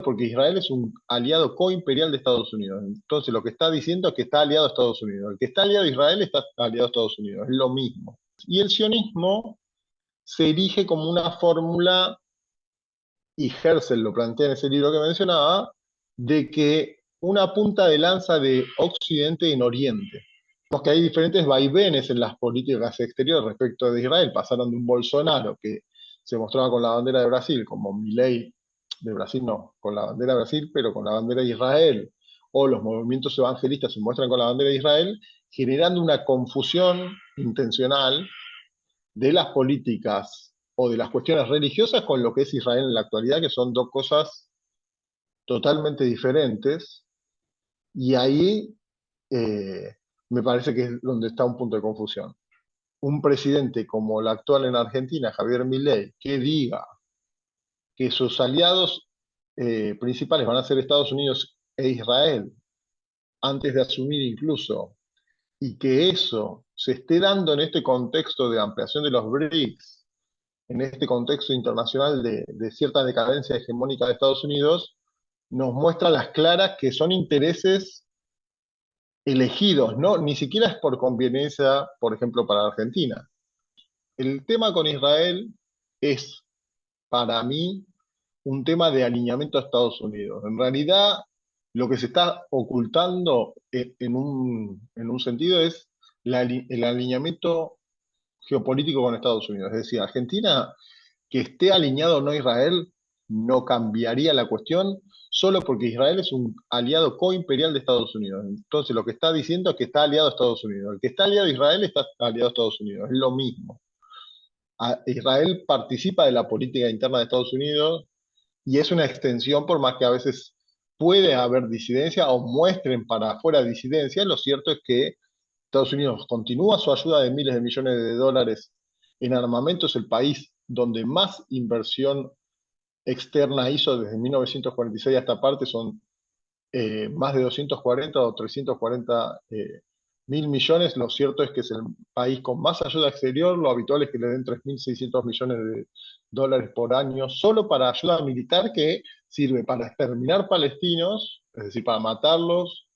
porque Israel es un aliado coimperial de Estados Unidos. Entonces lo que está diciendo es que está aliado a Estados Unidos. El que está aliado a Israel está aliado a Estados Unidos. Es lo mismo. Y el sionismo se erige como una fórmula, y Herzl lo plantea en ese libro que mencionaba, de que una punta de lanza de Occidente en Oriente. Vemos que hay diferentes vaivenes en las políticas exteriores respecto de Israel. Pasaron de un Bolsonaro que se mostraba con la bandera de Brasil, como Milei de Brasil, no, con la bandera de Brasil, pero con la bandera de Israel, o los movimientos evangelistas se muestran con la bandera de Israel, generando una confusión intencional de las políticas o de las cuestiones religiosas con lo que es Israel en la actualidad, que son dos cosas totalmente diferentes, y ahí me parece que es donde está un punto de confusión. Un presidente como el actual en Argentina, Javier Milei, que diga que sus aliados principales van a ser Estados Unidos e Israel, antes de asumir incluso, y que eso se esté dando en este contexto de ampliación de los BRICS, en este contexto internacional de cierta decadencia hegemónica de Estados Unidos, nos muestra a las claras que son intereses elegidos, ¿no? Ni siquiera es por conveniencia, por ejemplo, para Argentina. El tema con Israel es, para mí, un tema de alineamiento a Estados Unidos. En realidad, lo que se está ocultando en un sentido es el alineamiento geopolítico con Estados Unidos. Es decir, Argentina, que esté alineado o no a Israel, no cambiaría la cuestión solo porque Israel es un aliado coimperial de Estados Unidos. Entonces, lo que está diciendo es que está aliado a Estados Unidos. El que está aliado a Israel está aliado a Estados Unidos. Es lo mismo. Israel participa de la política interna de Estados Unidos y es una extensión, por más que a veces puede haber disidencia o muestren para afuera disidencia, lo cierto es que Estados Unidos continúa su ayuda de miles de millones de dólares en armamento, es el país donde más inversión externa hizo desde 1946 hasta parte, son más de 240 o 340 mil millones. Lo cierto es que es el país con más ayuda exterior. Lo habitual es que le den 3.600 millones de dólares por año solo para ayuda militar, que sirve para exterminar palestinos, es decir, para matarlos,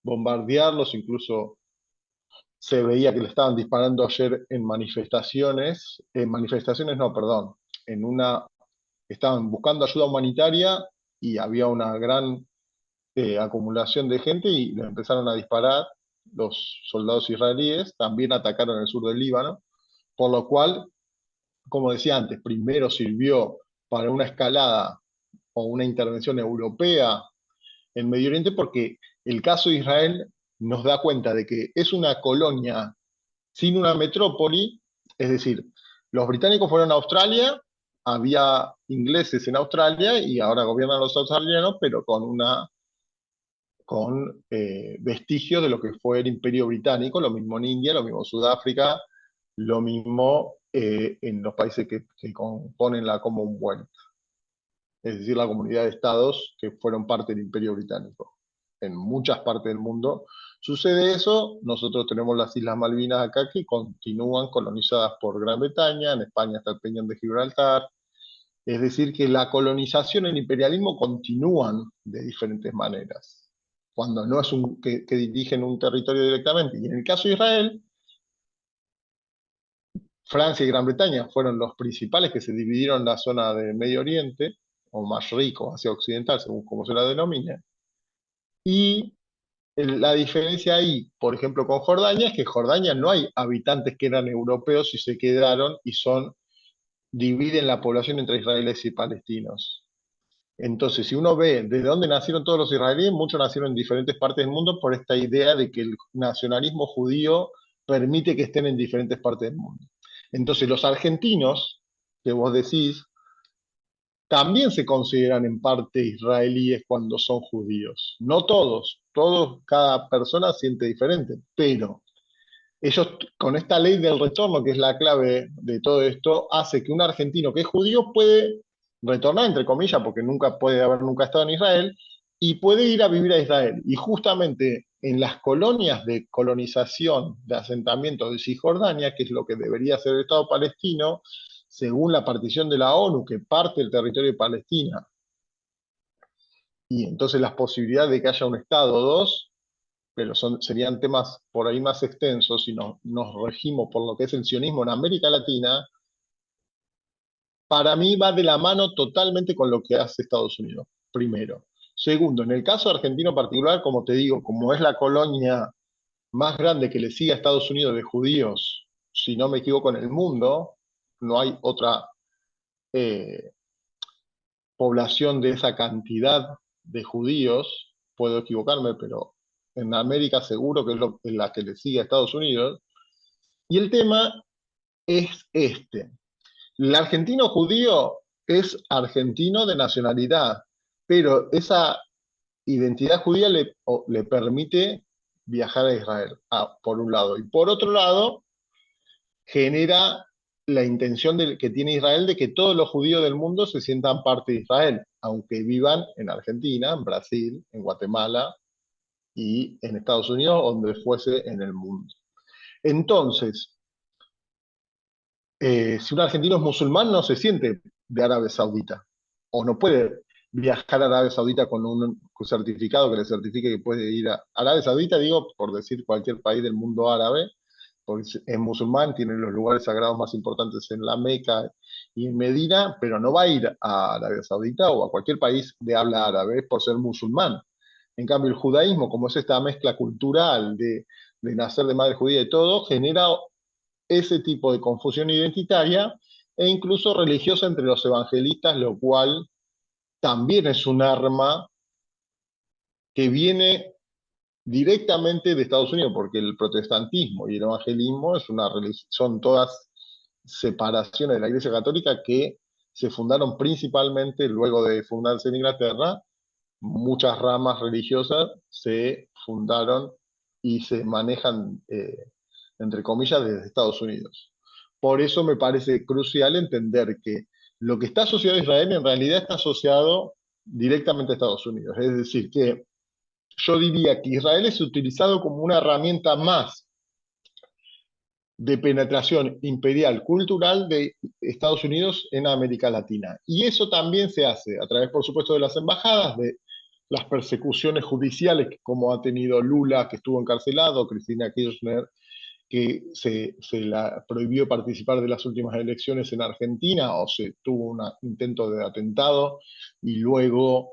bombardearlos, incluso se veía que le estaban disparando ayer en manifestaciones no, perdón, en una, estaban buscando ayuda humanitaria y había una gran acumulación de gente y le empezaron a disparar los soldados israelíes, también atacaron el sur del Líbano, por lo cual, como decía antes, primero sirvió para una escalada o una intervención europea en Medio Oriente, porque el caso de Israel nos da cuenta de que es una colonia sin una metrópoli, es decir, los británicos fueron a Australia, había ingleses en Australia y ahora gobiernan los australianos, pero con vestigios de lo que fue el Imperio Británico, lo mismo en India, lo mismo en Sudáfrica, lo mismo en los países que componen la Commonwealth, es decir, la comunidad de estados que fueron parte del Imperio Británico. En muchas partes del mundo sucede eso. Nosotros tenemos las Islas Malvinas acá que continúan colonizadas por Gran Bretaña, en España está el Peñón de Gibraltar. Es decir, que la colonización y el imperialismo continúan de diferentes maneras, cuando no es que dirigen un territorio directamente. Y en el caso de Israel, Francia y Gran Bretaña fueron los principales que se dividieron la zona de Medio Oriente, o más rico hacia occidental, según como se la denomina. Y la diferencia ahí, por ejemplo, con Jordania, es que en Jordania no hay habitantes que eran europeos y se quedaron y dividen la población entre israelíes y palestinos. Entonces, si uno ve de dónde nacieron todos los israelíes, muchos nacieron en diferentes partes del mundo por esta idea de que el nacionalismo judío permite que estén en diferentes partes del mundo. Entonces, los argentinos, que vos decís, también se consideran en parte israelíes cuando son judíos. No todos, cada persona siente diferente, pero ellos con esta ley del retorno, que es la clave de todo esto, hace que un argentino que es judío puede retornar, entre comillas, porque nunca puede haber nunca estado en Israel, y puede ir a vivir a Israel. Y justamente en las colonias de colonización, de asentamientos de Cisjordania, que es lo que debería ser el Estado palestino, según la partición de la ONU, que parte del territorio de Palestina y entonces las posibilidades de que haya un Estado o dos, pero serían temas por ahí más extensos, si nos regimos por lo que es el sionismo en América Latina, para mí va de la mano totalmente con lo que hace Estados Unidos, primero. Segundo, en el caso argentino en particular, como te digo, como es la colonia más grande que le sigue a Estados Unidos de judíos, si no me equivoco, en el mundo, no hay otra eh, población de esa cantidad de judíos, puedo equivocarme, pero en América seguro que es la que le sigue a Estados Unidos. Y el tema es este. El argentino judío es argentino de nacionalidad, pero esa identidad judía le permite viajar a Israel, por un lado. Y por otro lado, genera la intención que tiene Israel de que todos los judíos del mundo se sientan parte de Israel, aunque vivan en Argentina, en Brasil, en Guatemala y en Estados Unidos, donde fuese en el mundo. Entonces, si un argentino es musulmán, no se siente de Arabia Saudita, o no puede viajar a Arabia Saudita con un certificado que le certifique que puede ir a Arabia Saudita, digo, por decir cualquier país del mundo árabe, porque es musulmán, tiene los lugares sagrados más importantes en la Meca y en Medina, pero no va a ir a Arabia Saudita o a cualquier país de habla árabe por ser musulmán. En cambio, el judaísmo, como es esta mezcla cultural de nacer de madre judía y todo, genera ese tipo de confusión identitaria e incluso religiosa entre los evangelistas, lo cual también es un arma que viene directamente de Estados Unidos, porque el protestantismo y el evangelismo son todas separaciones de la Iglesia Católica que se fundaron principalmente luego de fundarse en Inglaterra. Muchas ramas religiosas se fundaron y se manejan, entre comillas, desde Estados Unidos. Por eso me parece crucial entender que lo que está asociado a Israel en realidad está asociado directamente a Estados Unidos. Es decir, que yo diría que Israel es utilizado como una herramienta más de penetración imperial cultural de Estados Unidos en América Latina. Y eso también se hace a través, por supuesto, de las embajadas, de las persecuciones judiciales como ha tenido Lula, que estuvo encarcelado, Cristina Kirchner, que se la prohibió participar de las últimas elecciones en Argentina, o se tuvo un intento de atentado, y luego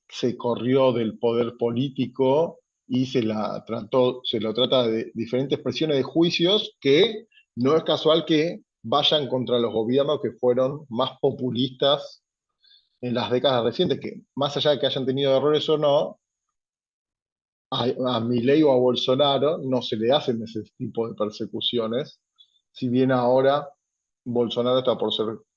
se corrió del poder político y se lo trata de diferentes presiones de juicios que no es casual que vayan contra los gobiernos que fueron más populistas en las décadas recientes, que más allá de que hayan tenido errores o no, a Milei o a Bolsonaro no se le hacen ese tipo de persecuciones, si bien ahora Bolsonaro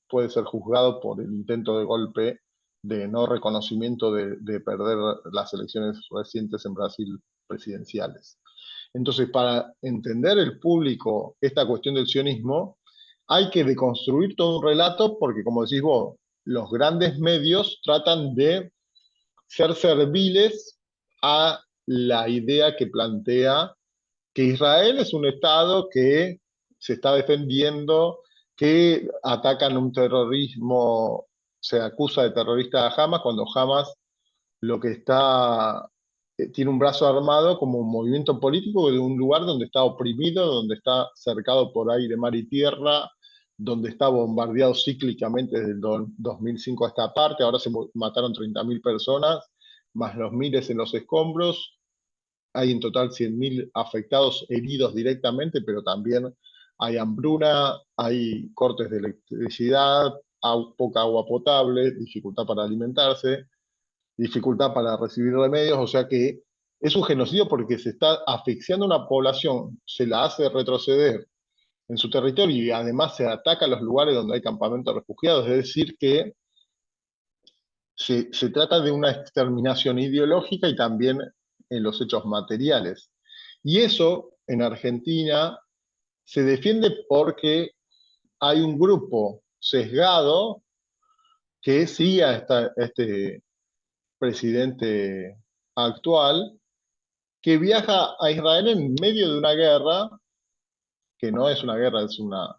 puede ser juzgado por el intento de golpe de no reconocimiento de perder las elecciones recientes en Brasil presidenciales. Entonces, para entender el público esta cuestión del sionismo, hay que deconstruir todo un relato porque, como decís vos, los grandes medios tratan de ser serviles a la idea que plantea que Israel es un Estado que se está defendiendo, que atacan un terrorismo, se acusa de terrorista a Hamas, cuando Hamas lo que está, tiene un brazo armado como un movimiento político de un lugar donde está oprimido, donde está cercado por aire, mar y tierra, donde está bombardeado cíclicamente desde el 2005 a esta parte, ahora se mataron 30.000 personas, más los miles en los escombros, hay en total 100.000 afectados, heridos directamente, pero también hay hambruna, hay cortes de electricidad, poca agua potable, dificultad para alimentarse, dificultad para recibir remedios, o sea que es un genocidio porque se está asfixiando a una población, se la hace retroceder en su territorio y además se ataca a los lugares donde hay campamentos de refugiados, es decir que se trata de una exterminación ideológica y también en los hechos materiales. Y eso en Argentina se defiende porque hay un grupo sesgado que sigue a este presidente actual, que viaja a Israel en medio de una guerra, que no es una guerra, es una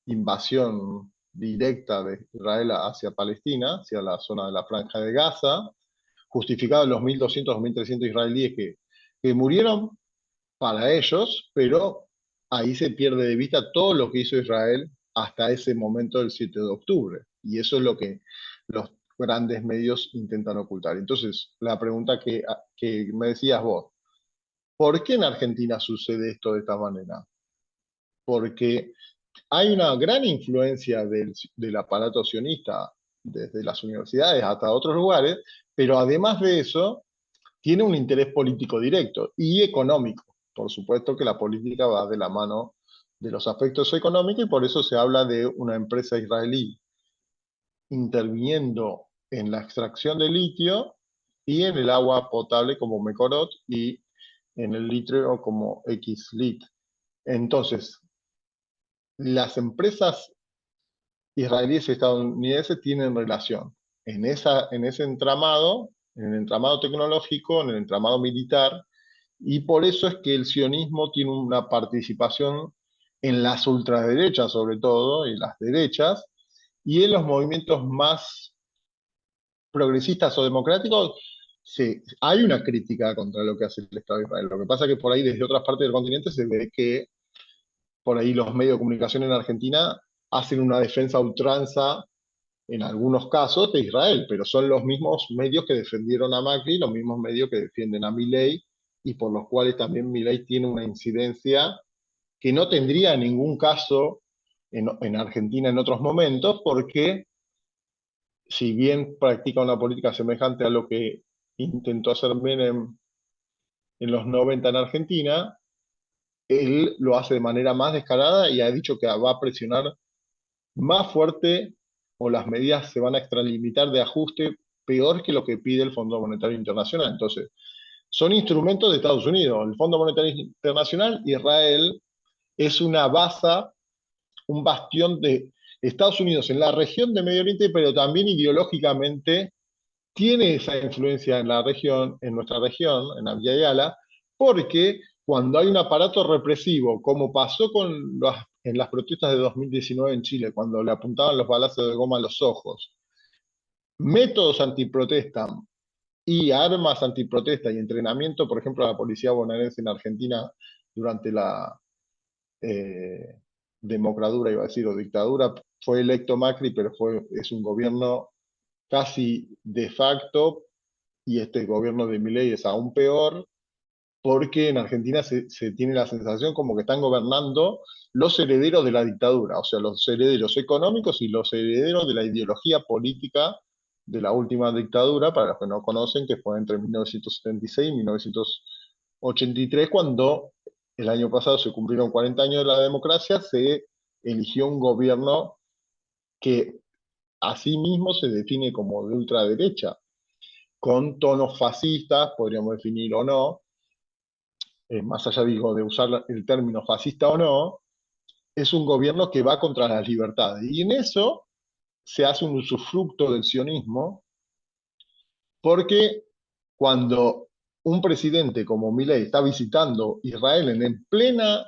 invasión directa de Israel hacia Palestina, hacia la zona de la Franja de Gaza, justificado los 1.200 o 1.300 israelíes que murieron para ellos, pero ahí se pierde de vista todo lo que hizo Israel hasta ese momento del 7 de octubre. Y eso es lo que los grandes medios intentan ocultar. Entonces, la pregunta que me decías vos, ¿por qué en Argentina sucede esto de esta manera? Porque hay una gran influencia del aparato sionista desde las universidades hasta otros lugares, pero además de eso, tiene un interés político directo y económico. Por supuesto que la política va de la mano de los aspectos económicos y por eso se habla de una empresa israelí interviniendo en la extracción de litio y en el agua potable como Mekorot y en el litio como XLit. Entonces, las empresas israelíes y estadounidenses tienen relación en ese entramado, en el entramado tecnológico, en el entramado militar, y por eso es que el sionismo tiene una participación en las ultraderechas, sobre todo, y las derechas, y en los movimientos más progresistas o democráticos, hay una crítica contra lo que hace el Estado de Israel. Lo que pasa es que por ahí, desde otras partes del continente, se ve que por ahí los medios de comunicación en Argentina hacen una defensa a ultranza en algunos casos de Israel, pero son los mismos medios que defendieron a Macri, los mismos medios que defienden a Milei y por los cuales también Milei tiene una incidencia que no tendría en ningún caso en Argentina en otros momentos, porque si bien practica una política semejante a lo que intentó hacer Menem en los 90 en Argentina, él lo hace de manera más descarada y ha dicho que va a presionar más fuerte o las medidas se van a extralimitar de ajuste peor que lo que pide el Fondo Monetario Internacional. Entonces, son instrumentos de Estados Unidos. El Fondo Monetario Internacional, Israel, es una base, un bastión de Estados Unidos en la región de Medio Oriente, pero también ideológicamente tiene esa influencia en la región, en nuestra región, en Abya Yala, porque cuando hay un aparato represivo, como pasó en las protestas de 2019 en Chile, cuando le apuntaban los balazos de goma a los ojos, métodos antiprotesta y armas antiprotesta y entrenamiento, por ejemplo, a la policía bonaerense en Argentina durante la eh, democradura, iba a decir, o dictadura, fue electo Macri, pero es un gobierno casi de facto, y este gobierno de Milei es aún peor, porque en Argentina se tiene la sensación como que están gobernando los herederos de la dictadura, o sea, los herederos económicos y los herederos de la ideología política de la última dictadura, para los que no conocen, que fue entre 1976 y 1983, cuando el año pasado se cumplieron 40 años de la democracia, se eligió un gobierno que a sí mismo se define como de ultraderecha, con tonos fascistas, podríamos definir o no, más allá digo de usar el término fascista o no, es un gobierno que va contra las libertades. Y en eso se hace un usufructo del sionismo, porque cuando un presidente como Milei está visitando Israel en plena,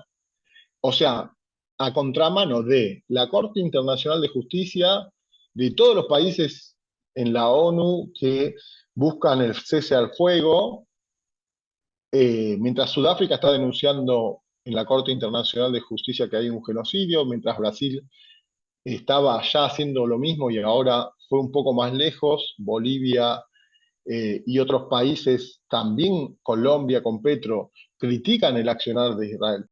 o sea, a contramano de la Corte Internacional de Justicia, de todos los países en la ONU que buscan el cese al fuego, mientras Sudáfrica está denunciando en la Corte Internacional de Justicia que hay un genocidio, mientras Brasil estaba ya haciendo lo mismo y ahora fue un poco más lejos, Bolivia y otros países, también Colombia con Petro, critican el accionar de Israel.